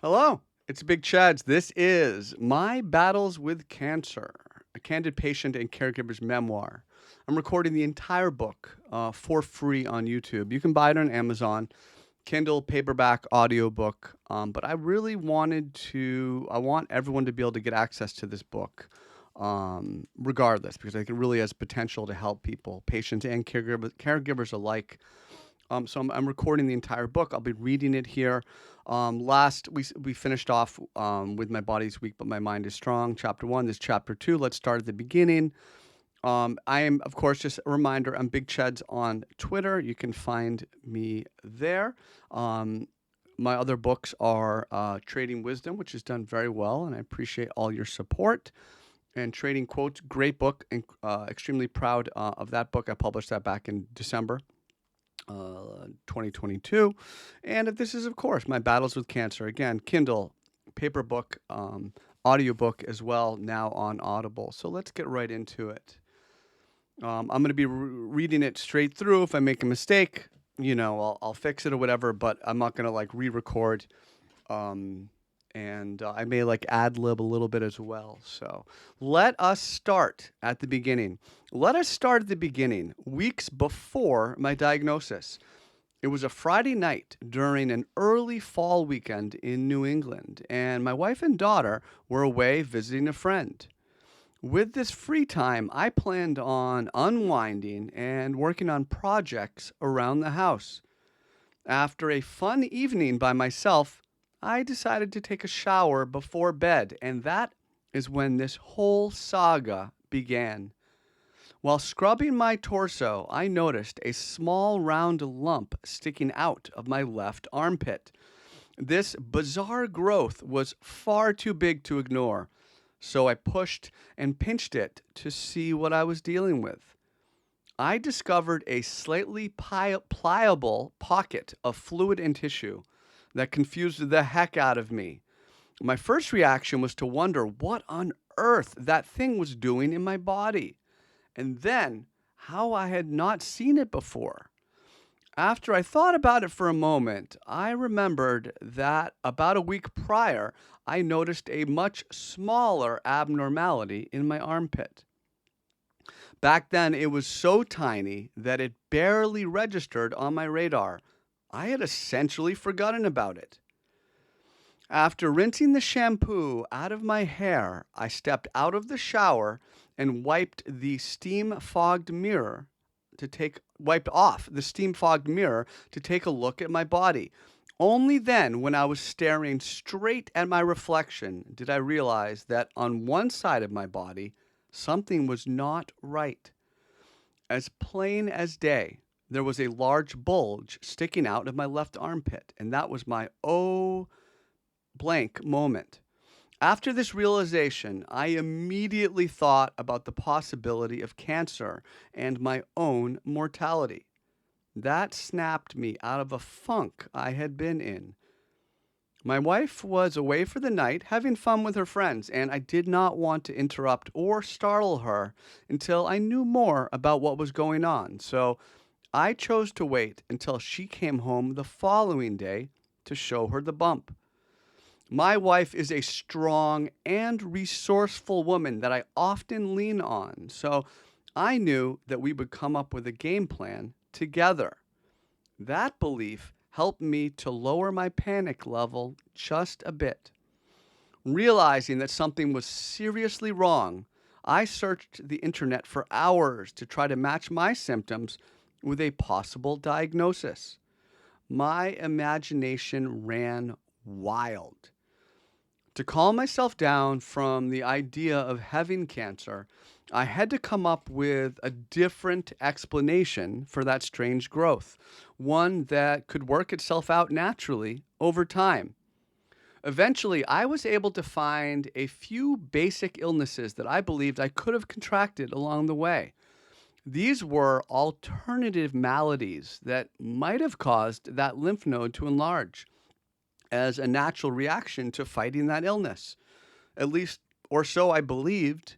Hello, it's Big Cheds. This is My Battles with Cancer, a candid patient and caregiver's memoir. I'm recording the entire book for free on YouTube. You can buy it on Amazon, Kindle, paperback, audiobook. But I really I want everyone to be able to get access to this book regardless, because I think it really has potential to help people, patients and caregivers alike. So I'm recording the entire book. I'll be reading it here. Last we finished off with My Body's Weak, but My Mind is Strong. Chapter 1. This is Chapter 2. Let's start at the beginning. I am, of course, just a reminder, I'm Big Cheds on Twitter. You can find me there. My other books are Trading Wisdom, which has done very well, and I appreciate all your support. And Trading Quotes, great book, and extremely proud of that book. I published that back in December 2022. And this is, of course, My Battles with Cancer. Again, Kindle, paper book, audiobook as well, now on Audible. So let's get right into it. I'm going to be reading it straight through. If I make a mistake, I'll fix it or whatever, but I'm not going to re-record. And I may ad lib a little bit as well. So let us start at the beginning. Weeks before my diagnosis. It was a Friday night during an early fall weekend in New England, and my wife and daughter were away visiting a friend. With this free time, I planned on unwinding and working on projects around the house. After a fun evening by myself, I decided to take a shower before bed, and that is when this whole saga began. While scrubbing my torso, I noticed a small round lump sticking out of my left armpit. This bizarre growth was far too big to ignore, so I pushed and pinched it to see what I was dealing with. I discovered a slightly pliable pocket of fluid and tissue that confused the heck out of me. My first reaction was to wonder what on earth that thing was doing in my body, and then how I had not seen it before. After I thought about it for a moment, I remembered that about a week prior, I noticed a much smaller abnormality in my armpit. Back then, it was so tiny that it barely registered on my radar. I had essentially forgotten about it. After rinsing the shampoo out of my hair, I stepped out of the shower and wiped off the steam fogged mirror to take a look at my body. Only then, when I was staring straight at my reflection, did I realize that on one side of my body, something was not right. As plain as day, there was a large bulge sticking out of my left armpit, and that was my blank moment. After this realization, I immediately thought about the possibility of cancer and my own mortality. That snapped me out of a funk I had been in. My wife was away for the night, having fun with her friends, and I did not want to interrupt or startle her until I knew more about what was going on. So I chose to wait until she came home the following day to show her the bump. My wife is a strong and resourceful woman that I often lean on, so I knew that we would come up with a game plan together. That belief helped me to lower my panic level just a bit. Realizing that something was seriously wrong, I searched the internet for hours to try to match my symptoms with a possible diagnosis. My imagination ran wild. To calm myself down from the idea of having cancer, I had to come up with a different explanation for that strange growth, one that could work itself out naturally over time. Eventually, I was able to find a few basic illnesses that I believed I could have contracted along the way. These were alternative maladies that might have caused that lymph node to enlarge as a natural reaction to fighting that illness. At least, or so I believed.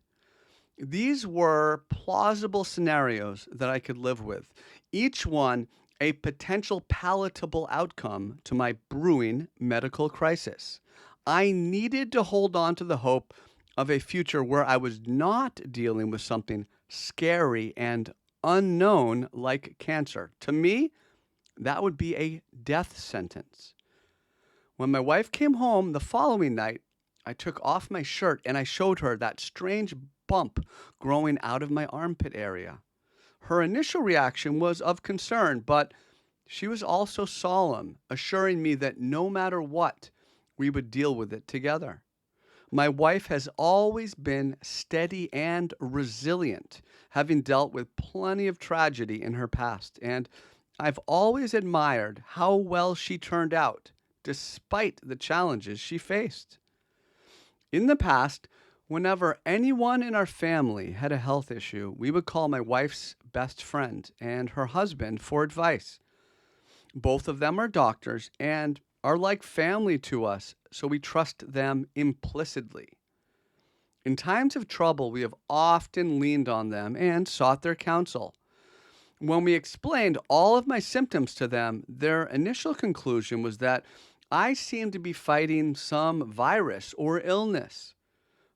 These were plausible scenarios that I could live with. Each one a potential palatable outcome to my brewing medical crisis. I needed to hold on to the hope of a future where I was not dealing with something scary and unknown like cancer. To me, that would be a death sentence. When my wife came home the following night, I took off my shirt and I showed her that strange bump growing out of my armpit area. Her initial reaction was of concern, but she was also solemn, assuring me that no matter what, we would deal with it together. My wife has always been steady and resilient, having dealt with plenty of tragedy in her past, and I've always admired how well she turned out despite the challenges she faced. In the past, whenever anyone in our family had a health issue, we would call my wife's best friend and her husband for advice. Both of them are doctors and are like family to us, so we trust them implicitly. In times of trouble, we have often leaned on them and sought their counsel. When we explained all of my symptoms to them, their initial conclusion was that I seemed to be fighting some virus or illness.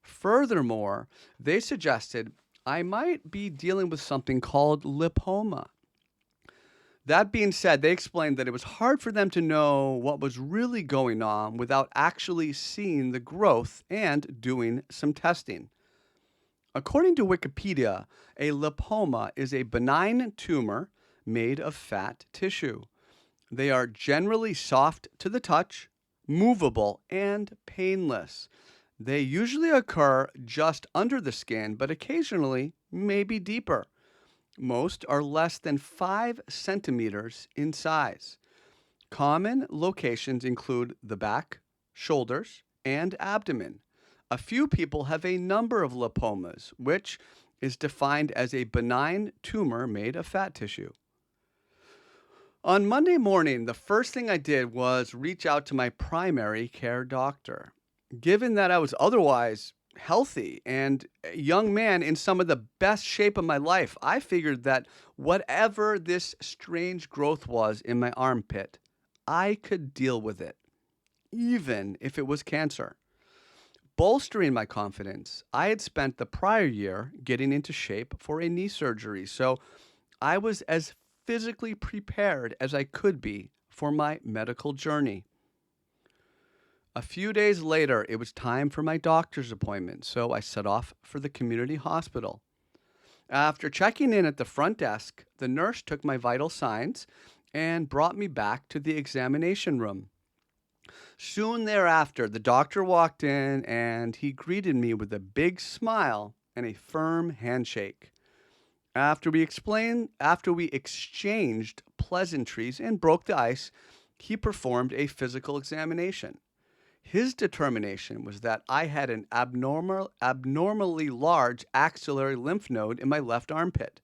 Furthermore, they suggested I might be dealing with something called lipoma. That being said, they explained that it was hard for them to know what was really going on without actually seeing the growth and doing some testing. According to Wikipedia, a lipoma is a benign tumor made of fat tissue. They are generally soft to the touch, movable, and painless. They usually occur just under the skin, but occasionally may be deeper. Most are less than 5 centimeters in size. Common locations include the back, shoulders, and abdomen. A few people have a number of lipomas, which is defined as a benign tumor made of fat tissue. On Monday morning, the first thing I did was reach out to my primary care doctor. Given that I was otherwise healthy and a young man in some of the best shape of my life, I figured that whatever this strange growth was in my armpit, I could deal with it, even if it was cancer. Bolstering my confidence, I had spent the prior year getting into shape for a knee surgery, so I was as physically prepared as I could be for my medical journey. A few days later, it was time for my doctor's appointment, so I set off for the community hospital. After checking in at the front desk, the nurse took my vital signs and brought me back to the examination room. Soon thereafter, the doctor walked in and he greeted me with a big smile and a firm handshake. After we exchanged pleasantries and broke the ice, he performed a physical examination. His determination was that I had an abnormally large axillary lymph node in my left armpit.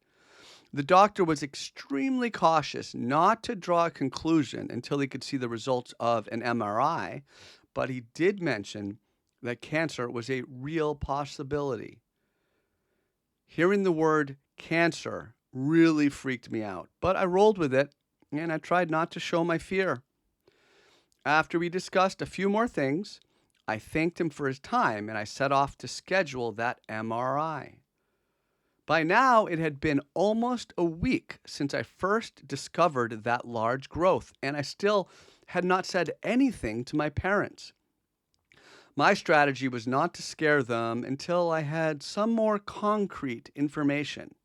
The doctor was extremely cautious not to draw a conclusion until he could see the results of an MRI, but he did mention that cancer was a real possibility. Hearing the word cancer really freaked me out, but I rolled with it and I tried not to show my fear. After we discussed a few more things, I thanked him for his time and I set off to schedule that MRI. By now, it had been almost a week since I first discovered that large growth, and I still had not said anything to my parents. My strategy was not to scare them until I had some more concrete information.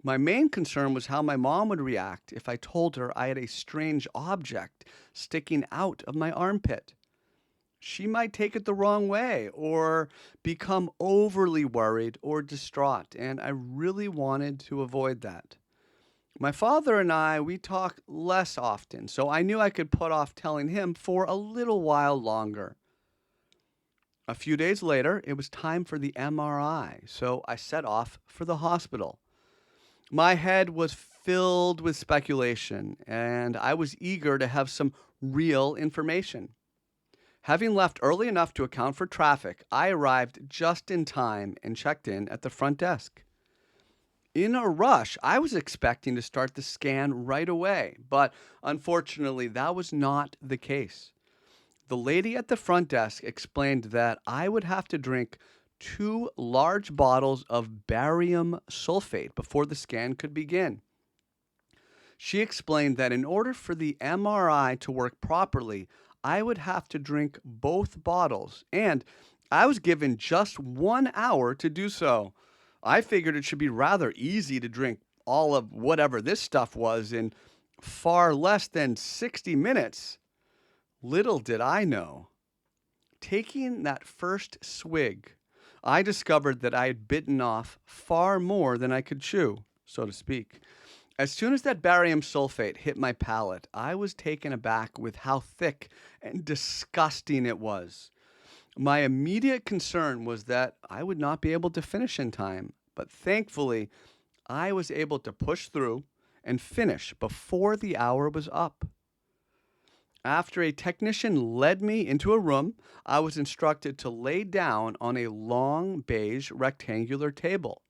My main concern was how my mom would react if I told her I had a strange object sticking out of my armpit. She might take it the wrong way or become overly worried or distraught, and I really wanted to avoid that. My father and we talk less often, so I knew I could put off telling him for a little while longer. A few days later, it was time for the MRI, so I set off for the hospital. My head was filled with speculation, and I was eager to have some real information. Having left early enough to account for traffic, I arrived just in time and checked in at the front desk. In a rush, I was expecting to start the scan right away, but unfortunately, that was not the case. The lady at the front desk explained that I would have to drink 2 large bottles of barium sulfate before the scan could begin. She explained that in order for the MRI to work properly, I would have to drink both bottles, and I was given just 1 hour to do so. I figured it should be rather easy to drink all of whatever this stuff was in far less than 60 minutes. Little did I know. Taking that first swig, I discovered that I had bitten off far more than I could chew, so to speak. As soon as that barium sulfate hit my palate, I was taken aback with how thick and disgusting it was. My immediate concern was that I would not be able to finish in time, but thankfully, I was able to push through and finish before the hour was up. After a technician led me into a room, I was instructed to lay down on a long beige rectangular table.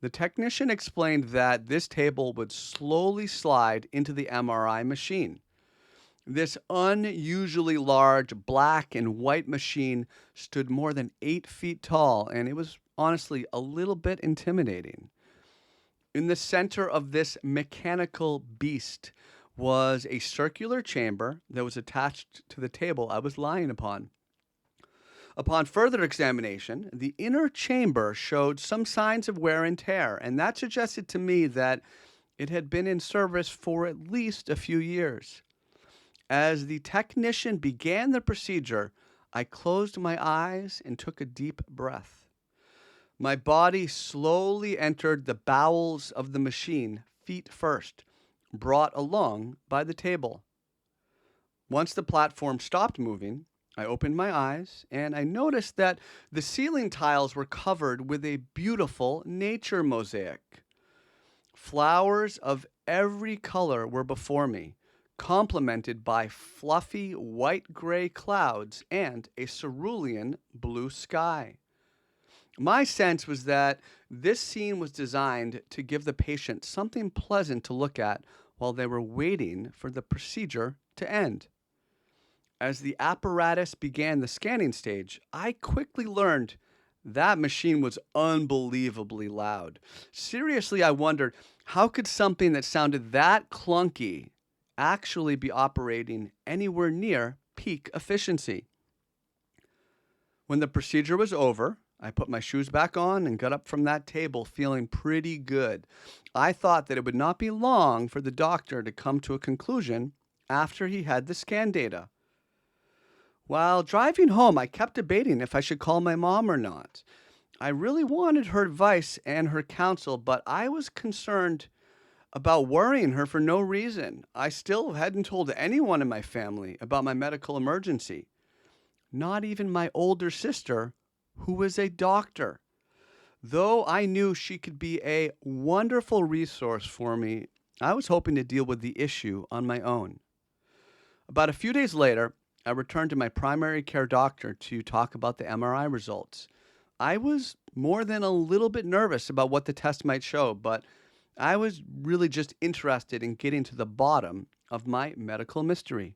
The technician explained that this table would slowly slide into the MRI machine. This unusually large black and white machine stood more than 8 feet tall, and it was honestly a little bit intimidating. In the center of this mechanical beast was a circular chamber that was attached to the table I was lying upon. Upon further examination, the inner chamber showed some signs of wear and tear, and that suggested to me that it had been in service for at least a few years. As the technician began the procedure, I closed my eyes and took a deep breath. My body slowly entered the bowels of the machine, feet first, brought along by the table. Once the platform stopped moving, I opened my eyes and I noticed that the ceiling tiles were covered with a beautiful nature mosaic. Flowers of every color were before me, complemented by fluffy white gray clouds and a cerulean blue sky. My sense was that this scene was designed to give the patient something pleasant to look at while they were waiting for the procedure to end. As the apparatus began the scanning stage, I quickly learned that machine was unbelievably loud. Seriously, I wondered how could something that sounded that clunky actually be operating anywhere near peak efficiency? When the procedure was over, I put my shoes back on and got up from that table feeling pretty good. I thought that it would not be long for the doctor to come to a conclusion after he had the scan data. While driving home, I kept debating if I should call my mom or not. I really wanted her advice and her counsel, but I was concerned about worrying her for no reason. I still hadn't told anyone in my family about my medical emergency, not even my older sister, who was a doctor. Though I knew she could be a wonderful resource for me, I was hoping to deal with the issue on my own. About a few days later, I returned to my primary care doctor to talk about the MRI results. I was more than a little bit nervous about what the test might show, but I was really just interested in getting to the bottom of my medical mystery.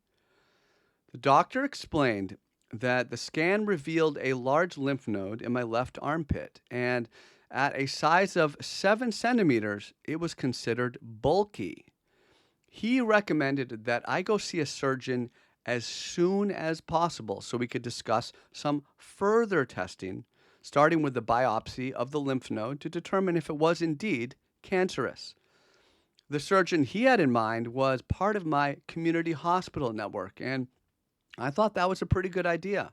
The doctor explained that the scan revealed a large lymph node in my left armpit, and at a size of 7 centimeters, it was considered bulky. He recommended that I go see a surgeon as soon as possible so we could discuss some further testing, starting with the biopsy of the lymph node to determine if it was indeed cancerous. The surgeon he had in mind was part of my community hospital network, and I thought that was a pretty good idea.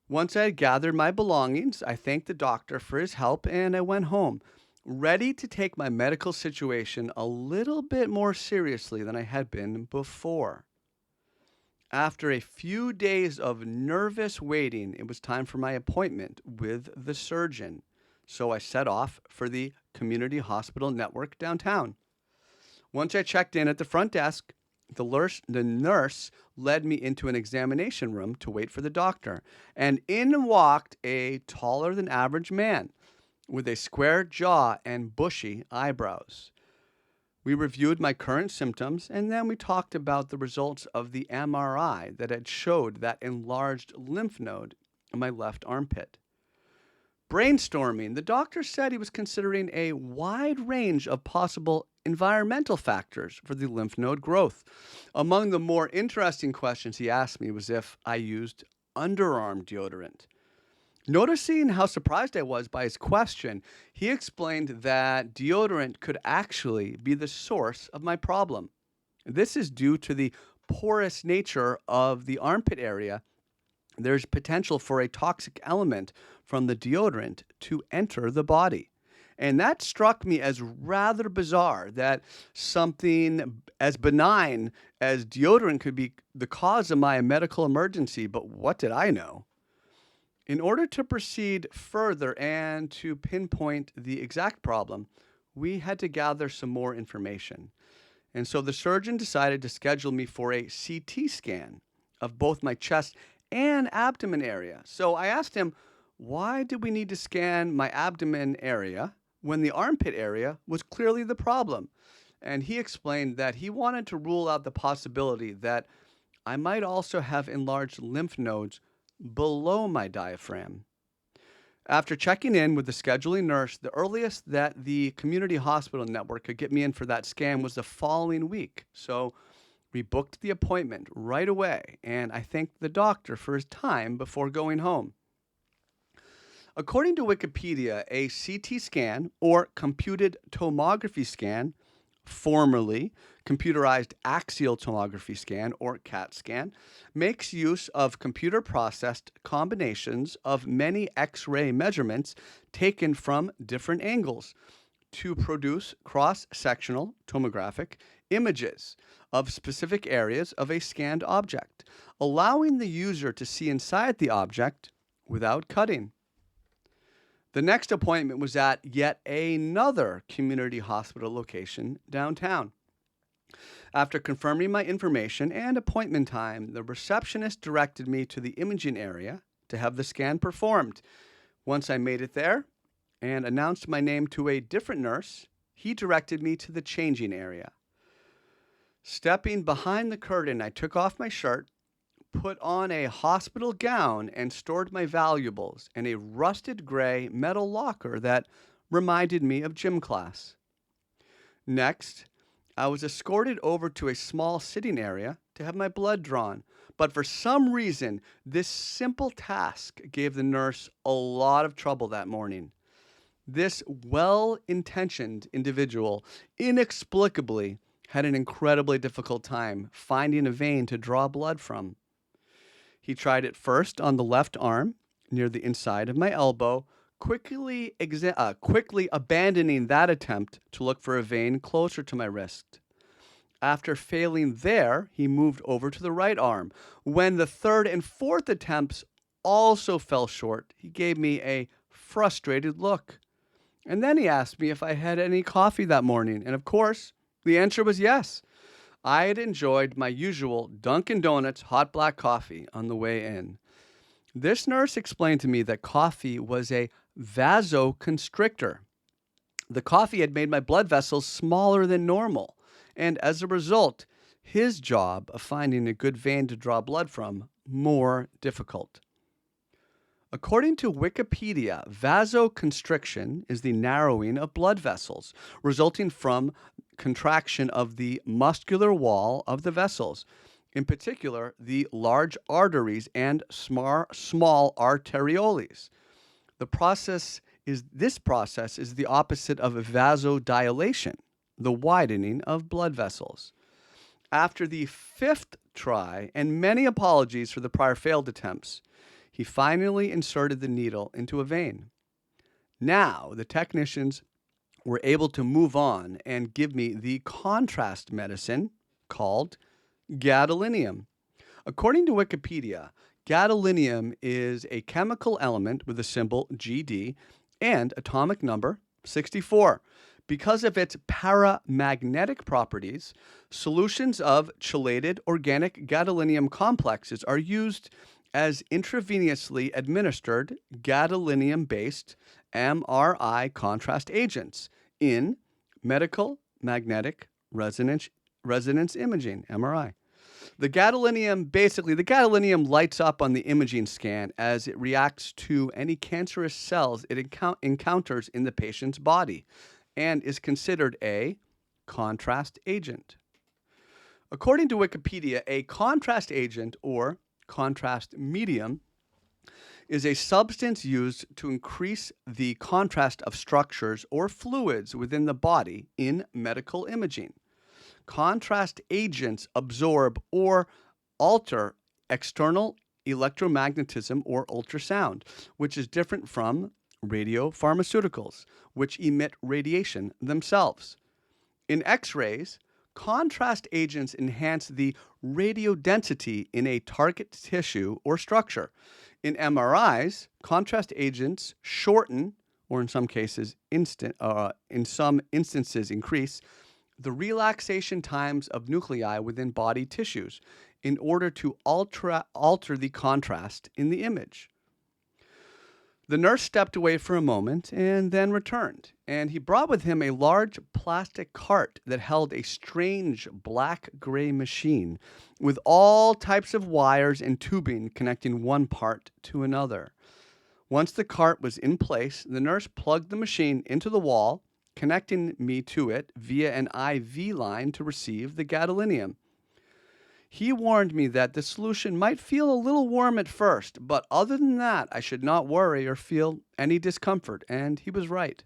Once I had gathered my belongings, I thanked the doctor for his help and I went home, ready to take my medical situation a little bit more seriously than I had been before. After a few days of nervous waiting, it was time for my appointment with the surgeon. So I set off for the community hospital network downtown. Once I checked in at the front desk, the nurse led me into an examination room to wait for the doctor, and in walked a taller than average man. with a square jaw and bushy eyebrows. We reviewed my current symptoms, and then we talked about the results of the MRI that had showed that enlarged lymph node in my left armpit. Brainstorming, the doctor said he was considering a wide range of possible environmental factors for the lymph node growth. Among the more interesting questions he asked me was if I used underarm deodorant. Noticing how surprised I was by his question, he explained that deodorant could actually be the source of my problem. This is due to the porous nature of the armpit area. There's potential for a toxic element from the deodorant to enter the body. And that struck me as rather bizarre that something as benign as deodorant could be the cause of my medical emergency, but what did I know? In order to proceed further and to pinpoint the exact problem, we had to gather some more information. And so the surgeon decided to schedule me for a CT scan of both my chest and abdomen area. So I asked him, why did we need to scan my abdomen area when the armpit area was clearly the problem? And he explained that he wanted to rule out the possibility that I might also have enlarged lymph nodes below my diaphragm. After checking in with the scheduling nurse, the earliest that the community hospital network could get me in for that scan was the following week. So we booked the appointment right away, and I thanked the doctor for his time before going home. According to Wikipedia, a CT scan or computed tomography scan, formerly computerized axial tomography scan or CAT scan, makes use of computer processed combinations of many X ray measurements taken from different angles to produce cross sectional tomographic images of specific areas of a scanned object, allowing the user to see inside the object without cutting. The next appointment was at yet another community hospital location downtown. After confirming my information and appointment time, the receptionist directed me to the imaging area to have the scan performed. Once I made it there and announced my name to a different nurse, he directed me to the changing area. Stepping behind the curtain, I took off my shirt, put on a hospital gown, and stored my valuables in a rusted gray metal locker that reminded me of gym class. Next, I was escorted over to a small sitting area to have my blood drawn, but for some reason, this simple task gave the nurse a lot of trouble that morning. This well-intentioned individual inexplicably had an incredibly difficult time finding a vein to draw blood from. He tried it first on the left arm, near the inside of my elbow, quickly abandoning that attempt to look for a vein closer to my wrist. After failing there, he moved over to the right arm. When the third and fourth attempts also fell short, he gave me a frustrated look. And then he asked me if I had any coffee that morning, and of course, the answer was yes. I had enjoyed my usual Dunkin' Donuts hot black coffee on the way in. This nurse explained to me that coffee was a vasoconstrictor. The coffee had made my blood vessels smaller than normal, and as a result, his job of finding a good vein to draw blood from more difficult. According to Wikipedia, vasoconstriction is the narrowing of blood vessels, resulting from contraction of the muscular wall of the vessels, in particular the large arteries and small arterioles. This process is the opposite of vasodilation, the widening of blood vessels. After the fifth try and many apologies for the prior failed attempts, he finally inserted the needle into a vein. Now, the technicians were able to move on and give me the contrast medicine called gadolinium. According to Wikipedia, gadolinium is a chemical element with the symbol Gd and atomic number 64. Because of its paramagnetic properties, solutions of chelated organic gadolinium complexes are used as intravenously administered gadolinium-based MRI contrast agents in medical magnetic resonance imaging, MRI. The gadolinium lights up on the imaging scan as it reacts to any cancerous cells it encounters in the patient's body and is considered a contrast agent. According to Wikipedia, a contrast agent or contrast medium is a substance used to increase the contrast of structures or fluids within the body in medical imaging. Contrast agents absorb or alter external electromagnetism or ultrasound, which is different from radiopharmaceuticals, which emit radiation themselves. In X-rays, contrast agents enhance the radiodensity in a target tissue or structure. In MRIs, contrast agents shorten, or in some cases, in some instances increase, the relaxation times of nuclei within body tissues in order to alter the contrast in the image. The nurse stepped away for a moment and then returned, and he brought with him a large plastic cart that held a strange black-gray machine with all types of wires and tubing connecting one part to another. Once the cart was in place, the nurse plugged the machine into the wall, connecting me to it via an IV line to receive the gadolinium. He warned me that the solution might feel a little warm at first, but other than that, I should not worry or feel any discomfort, and he was right.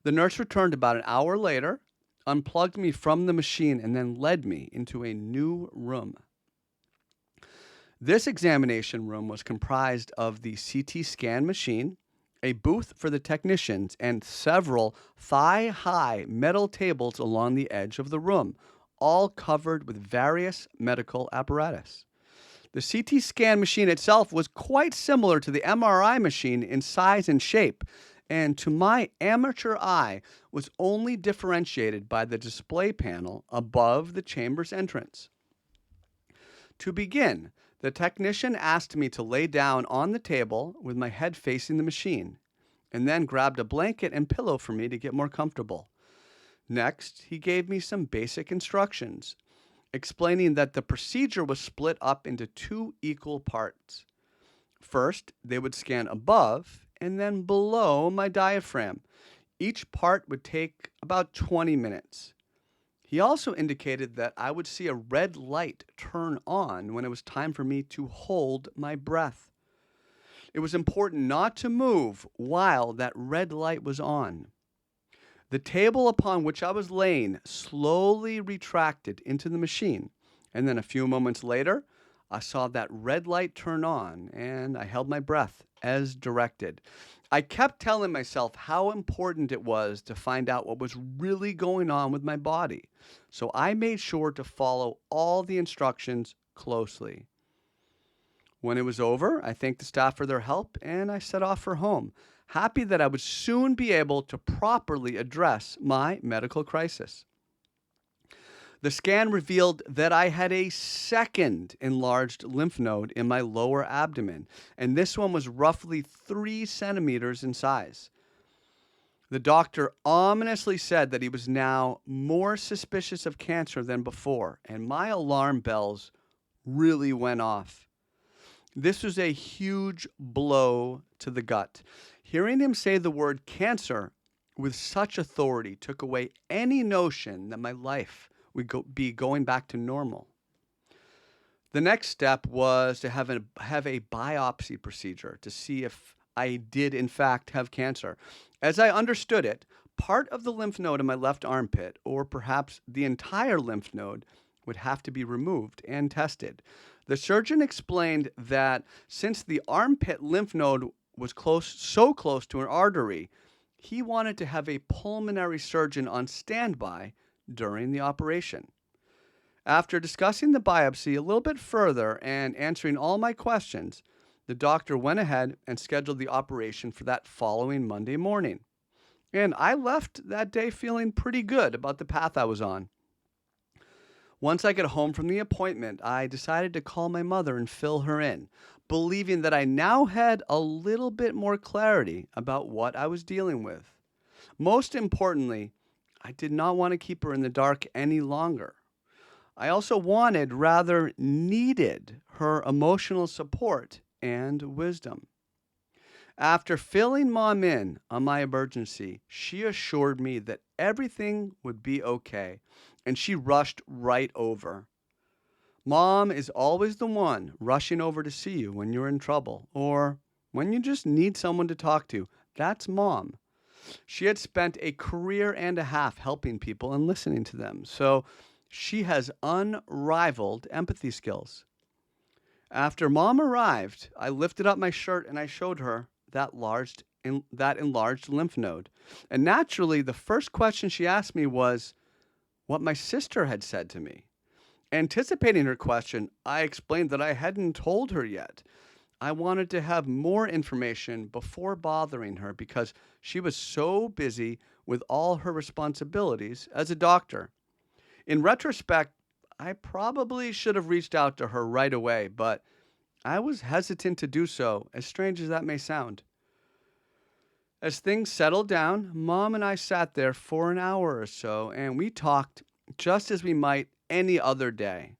The nurse returned about an hour later, unplugged me from the machine, and then led me into a new room. This examination room was comprised of the CT scan machine, a booth for the technicians, and several thigh-high metal tables along the edge of the room, all covered with various medical apparatus. The CT scan machine itself was quite similar to the MRI machine in size and shape, and to my amateur eye was only differentiated by the display panel above the chamber's entrance. To begin, the technician asked me to lay down on the table with my head facing the machine, and then grabbed a blanket and pillow for me to get more comfortable. Next, he gave me some basic instructions, explaining that the procedure was split up into two equal parts. First, they would scan above and then below my diaphragm. Each part would take about 20 minutes. He also indicated that I would see a red light turn on when it was time for me to hold my breath. It was important not to move while that red light was on. The table upon which I was laying slowly retracted into the machine, and then a few moments later, I saw that red light turn on, and I held my breath as directed. I kept telling myself how important it was to find out what was really going on with my body, so I made sure to follow all the instructions closely. When it was over, I thanked the staff for their help, and I set off for home, happy that I would soon be able to properly address my medical crisis. The scan revealed that I had a second enlarged lymph node in my lower abdomen, and this one was roughly 3 centimeters in size. The doctor ominously said that he was now more suspicious of cancer than before, and my alarm bells really went off. This was a huge blow to the gut. Hearing him say the word cancer with such authority took away any notion that my life would be going back to normal. The next step was to have a biopsy procedure to see if I did in fact have cancer. As I understood it, part of the lymph node in my left armpit, or perhaps the entire lymph node, would have to be removed and tested. The surgeon explained that since the armpit lymph node was so close to an artery, he wanted to have a pulmonary surgeon on standby during the operation. After discussing the biopsy a little bit further and answering all my questions, the doctor went ahead and scheduled the operation for that following Monday morning. And I left that day feeling pretty good about the path I was on. Once I get home from the appointment, I decided to call my mother and fill her in, believing that I now had a little bit more clarity about what I was dealing with. Most importantly, I did not want to keep her in the dark any longer. I also wanted, rather needed, her emotional support and wisdom. After filling mom in on my emergency, she assured me that everything would be okay, and she rushed right over. Mom is always the one rushing over to see you when you're in trouble or when you just need someone to talk to. That's mom. She had spent a career and a half helping people and listening to them, so she has unrivaled empathy skills. After mom arrived, I lifted up my shirt and I showed her that enlarged lymph node. And naturally, the first question she asked me was what my sister had said to me. Anticipating her question, I explained that I hadn't told her yet. I wanted to have more information before bothering her because she was so busy with all her responsibilities as a doctor. In retrospect, I probably should have reached out to her right away, but I was hesitant to do so, as strange as that may sound. As things settled down, Mom and I sat there for an hour or so, and we talked just as we might any other day.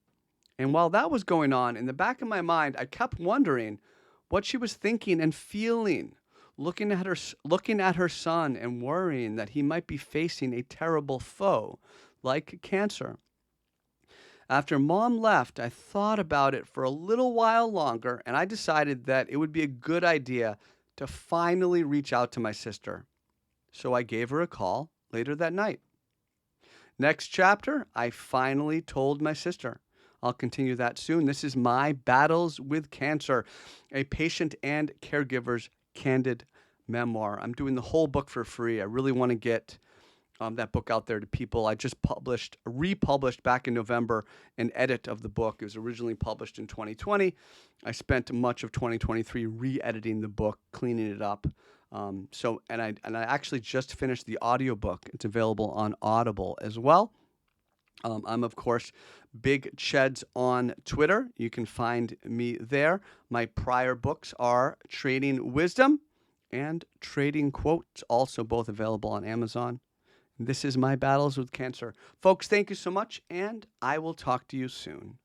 And while that was going on, in the back of my mind, I kept wondering what she was thinking and feeling, looking at her son and worrying that he might be facing a terrible foe like cancer. After mom left, I thought about it for a little while longer, and I decided that it would be a good idea to finally reach out to my sister. So I gave her a call later that night. Next chapter, I finally told my sister. I'll continue that soon. This is My Battles with Cancer, a patient and caregiver's candid memoir. I'm doing the whole book for free. I really want to get that book out there to people. I just republished back in November an edit of the book. It was originally published in 2020. I spent much of 2023 re-editing the book, cleaning it up. I actually just finished the audiobook. It's available on Audible as well. I'm, of course, Big Cheds on Twitter. You can find me there. My prior books are Trading Wisdom and Trading Quotes, also both available on Amazon. This is My Battles with Cancer. Folks, thank you so much, and I will talk to you soon.